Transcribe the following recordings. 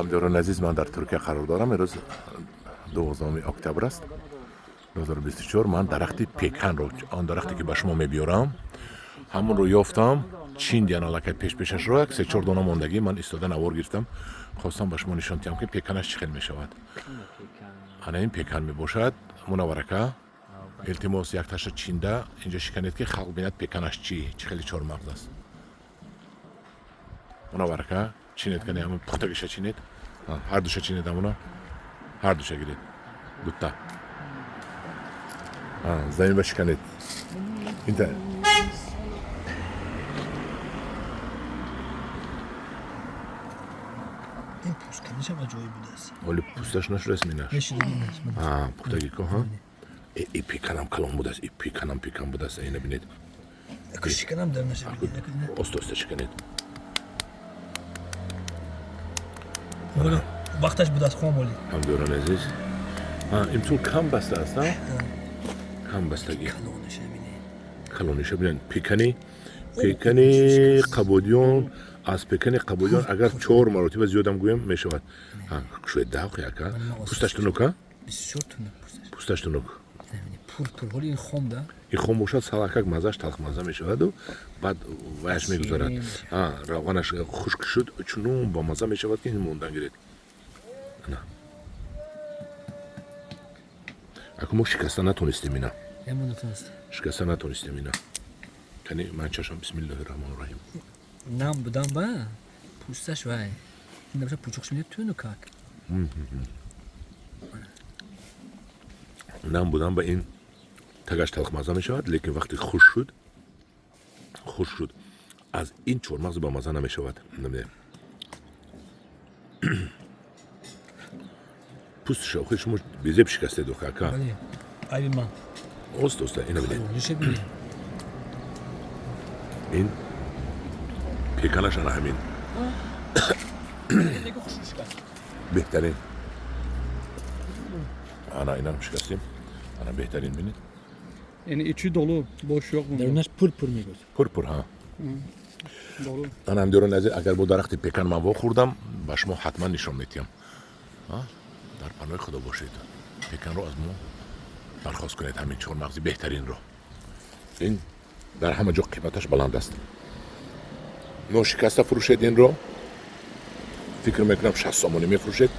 همداران عزیز، من در ترکیه قرار دارم. امروز 12 اکتبر است 2024. من درخت پیکن رو، آن درختی که به شما میبیارم، همون رو یافتم. چین دیان علاقه پیشش رو 3-4 دانه ماندگی من ایستاده نوار گرفتم، خواستم به شما نشان دهم که پیکنش چه خیلی میشود. انا این پیکن میباشد. منورکه التماس یک تاشا چینده اینجا شکنید که خلق بیند پیکنش چه خیلی چهار مغز است. منورکه چینید کنه، همون پختگیش چینید، هر دوشه چینید، همونا هر دوشه گیرید دوتا زمین بشکنید. این این پوست کنیش هم جایی بوده است. ولی پوستش نش رسمی نش. پختگی که ها. ای پیکنم کلام بوده است. ای پیکنم پیکن بوده است. اینو بینید. اکش شکنم در نشه بینید. است شکنید. ولی وقتش بوده است خامولی. همداران عزیز. امتون کم بسته است نه؟ کم بستگی. کلونش بینید. کلونش بینید. پیکنی قبودیون از پیکنی قبودیون اگر 4 مرتبه زیادم گویم میشود. شوید داغ یا که پوستش تنوکه؟ بسیار تنوک پوستش. پوستش تنوک. پور ولی این خام ده. این خام باشد سالکک مزهش تلخ مزه میشود و بعد وایش میگذارد. روغنش خشک شد چون با مزه میشود که این موندن گیرید. نه. اما شکسته نتونستیم اینا. همون نتونست. شکسته نتونستیم اینا. کنی من چشم بسم الله الرحمن الرحیم. نام بودم با پوستش وای. این دفعه پوچکش میاد تنوکاک. نام بودم با این تگش تلخ مزه میشود، لیکن وقتی خوش شد از این چهار مغز با مزه نمیشود. پوست شاخه شما بیزیب شکسته دو کاکا. بله. ای من. اوست اینو ببین. نشه ببین. این پیکنش انا همین. بهترین. انا اینا رو شکستیم. انا بهترین بینید. Yani içi dolu, boş yok bunda. درونش پور میگوید. پر ها. Dolu. من هم دارم نظر اگر با درخت پیکن من خوردم با شما حتما نشان میدم. در پناه خدا باشید. پیکن رو از ما درخواست کنید، همین 4 مغزی بهترین رو. این در همه جا قیمتش بلند است. شکسته فروشید این رو. فکر میکنم 60 سامانی میفروشید.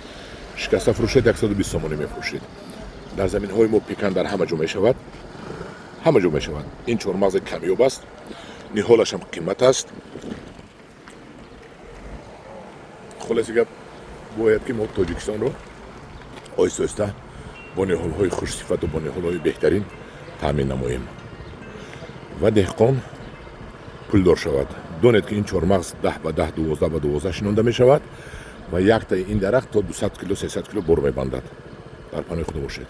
شکسته فروشید 120 سامانی میفروشید. در زمین های ما پیکن در همه جا میشود. همه جا میشود. این 4 مغز کمیوب است. نیهالش هم قیمت است. خلاصی که باید که ما تاجیکستان رو آیسته با نیهال های خوش صفت و با نیهال های بهترین تامین نماییم و دهقان پولدار شود. دانید که این 4 مغز 10 به 10 12 به 12 شنونده می شود و یک تا این درخت تا 200 کیلو 300 کیلو بر می بندد. در پناه خدا باشید.